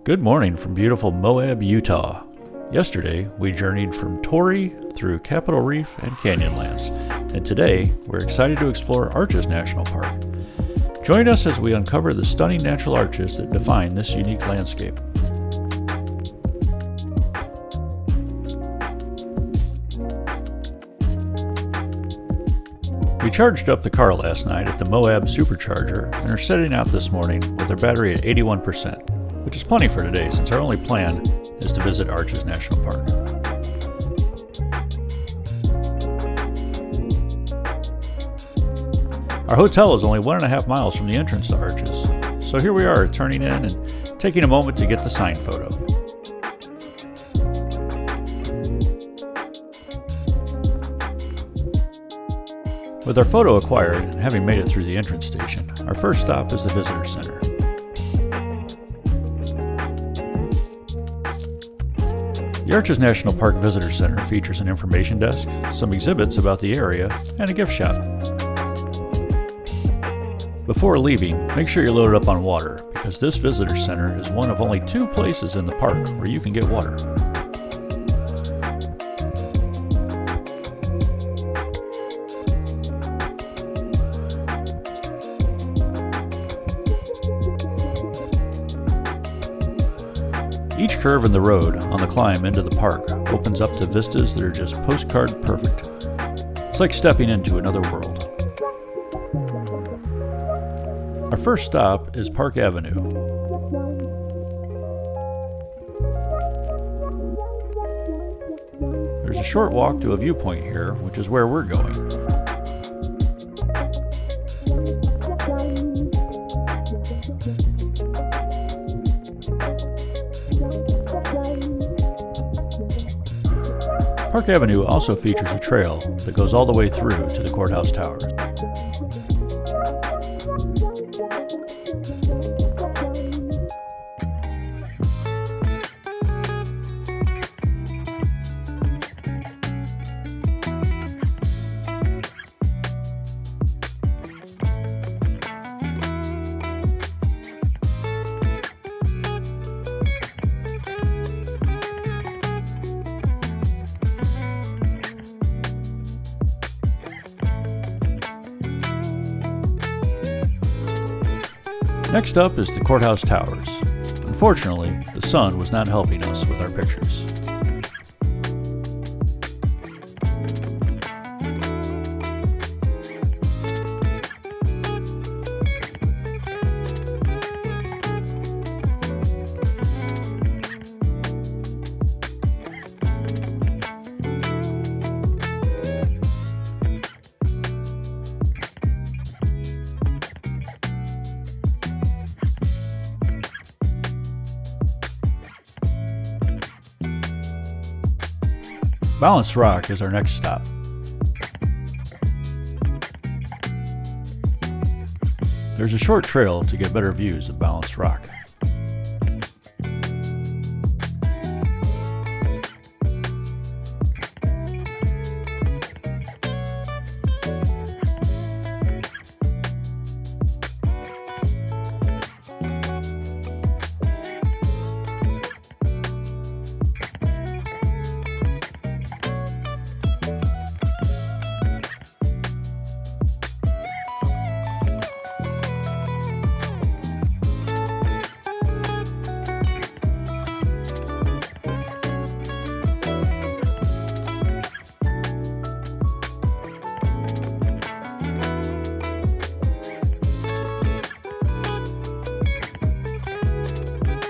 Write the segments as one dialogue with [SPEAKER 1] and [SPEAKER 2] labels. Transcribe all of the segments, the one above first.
[SPEAKER 1] Good morning from beautiful Moab, Utah. Yesterday, we journeyed from Torrey through Capitol Reef and Canyonlands, and today, we're excited to explore Arches National Park. Join us as we uncover the stunning natural arches that define this unique landscape. We charged up the car last night at the Moab supercharger and are setting out this morning with our battery at 81%, which is plenty for today since our only plan is to visit Arches National Park. Our hotel is only 1.5 miles from the entrance to Arches, so here we are turning in and taking a moment to get the sign photo. With our photo acquired and having made it through the entrance station, our first stop is the visitor center. The Arches National Park Visitor Center features an information desk, some exhibits about the area, and a gift shop. Before leaving, make sure you're loaded up on water, because this visitor center is one of only 2 places in the park where you can get water. Each curve in the road on the climb into the park opens up to vistas that are just postcard perfect. It's like stepping into another world. Our first stop is Park Avenue. There's a short walk to a viewpoint here, which is where we're going. Park Avenue also features a trail that goes all the way through to the courthouse towers. Next up is the courthouse towers. Unfortunately, the sun was not helping us with our pictures. Balanced Rock is our next stop. There's a short trail to get better views of Balanced Rock.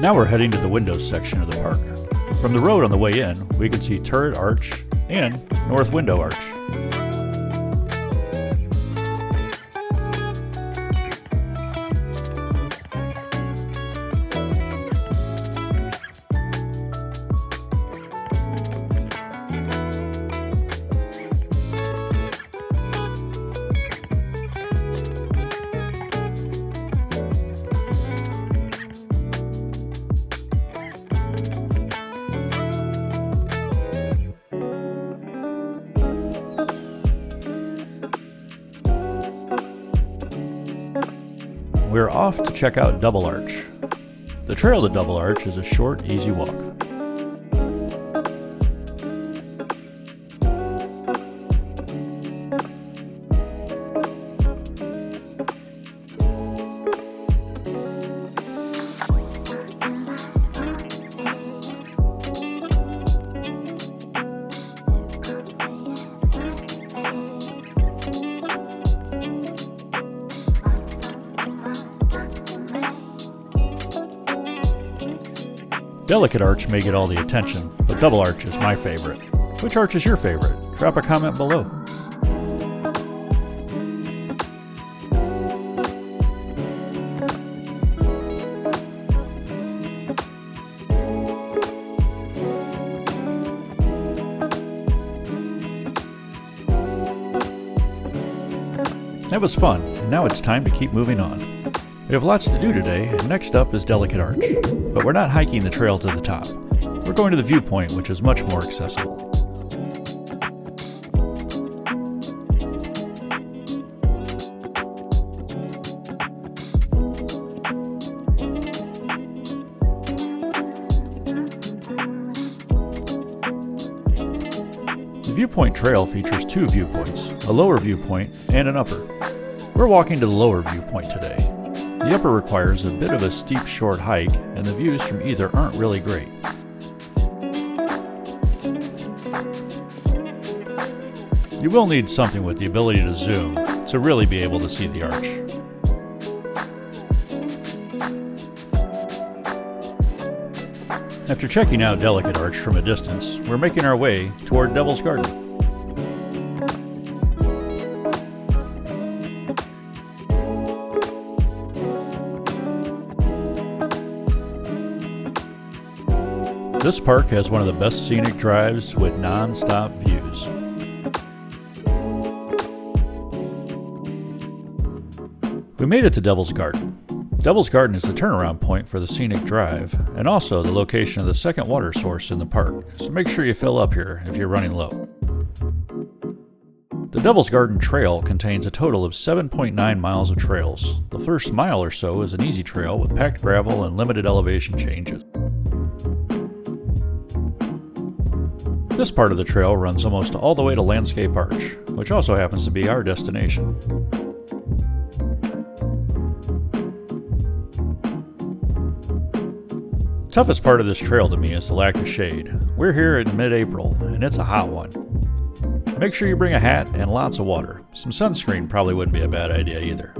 [SPEAKER 1] Now we're heading to the windows section of the park. From the road on the way in, we can see Turret Arch and North Window Arch. We're off to check out Double Arch. The trail to Double Arch is a short, easy walk. Delicate Arch may get all the attention, but Double Arch is my favorite. Which arch is your favorite? Drop a comment below. That was fun, and now it's time to keep moving on. We have lots to do today, and next up is Delicate Arch. But we're not hiking the trail to the top. We're going to the viewpoint, which is much more accessible. The viewpoint trail features two viewpoints, a lower viewpoint and an upper. We're walking to the lower viewpoint today. The upper requires a bit of a steep short hike, and the views from either aren't really great. You will need something with the ability to zoom to really be able to see the arch. After checking out Delicate Arch from a distance, we're making our way toward Devil's Garden. This park has one of the best scenic drives with non-stop views. We made it to Devil's Garden. Devil's Garden is the turnaround point for the scenic drive and also the location of the second water source in the park, so make sure you fill up here if you're running low. The Devil's Garden Trail contains a total of 7.9 miles of trails. The first mile or so is an easy trail with packed gravel and limited elevation changes. This part of the trail runs almost all the way to Landscape Arch, which also happens to be our destination. The toughest part of this trail to me is the lack of shade. We're here in mid-April, and it's a hot one. Make sure you bring a hat and lots of water. Some sunscreen probably wouldn't be a bad idea either.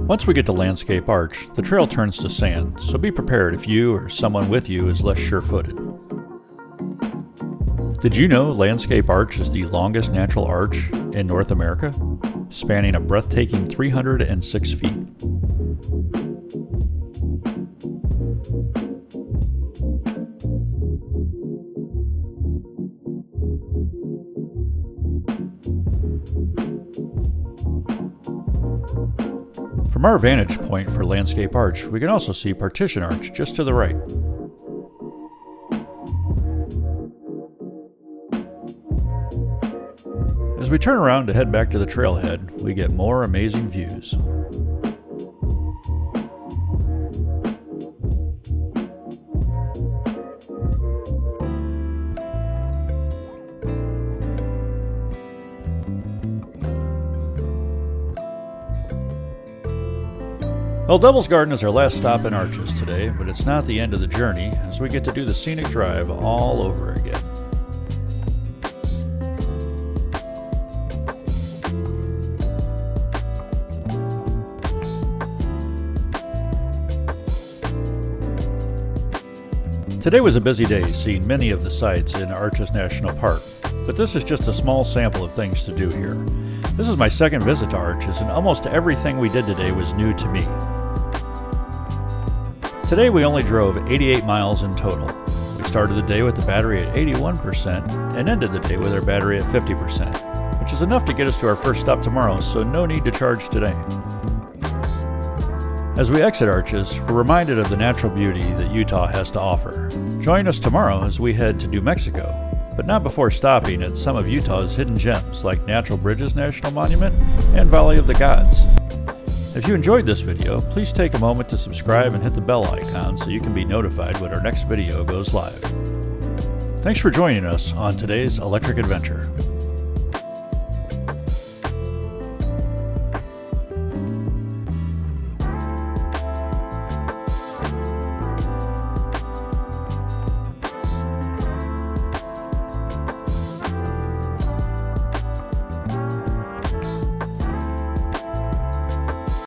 [SPEAKER 1] Once we get to Landscape Arch, the trail turns to sand, so be prepared if you or someone with you is less sure-footed. Did you know Landscape Arch is the longest natural arch in North America, spanning a breathtaking 306 feet? From our vantage point for Landscape Arch, we can also see Partition Arch just to the right. As we turn around to head back to the trailhead, we get more amazing views. Well, Devil's Garden is our last stop in Arches today, but it's not the end of the journey, as we get to do the scenic drive all over again. Today was a busy day, seeing many of the sights in Arches National Park, but this is just a small sample of things to do here. This is my second visit to Arches, and almost everything we did today was new to me. Today we only drove 88 miles in total. We started the day with the battery at 81% and ended the day with our battery at 50%, which is enough to get us to our first stop tomorrow, so no need to charge today. As we exit Arches, we're reminded of the natural beauty that Utah has to offer. Join us tomorrow as we head to New Mexico, but not before stopping at some of Utah's hidden gems like Natural Bridges National Monument and Valley of the Gods. If you enjoyed this video, please take a moment to subscribe and hit the bell icon so you can be notified when our next video goes live. Thanks for joining us on today's Electric Adventure.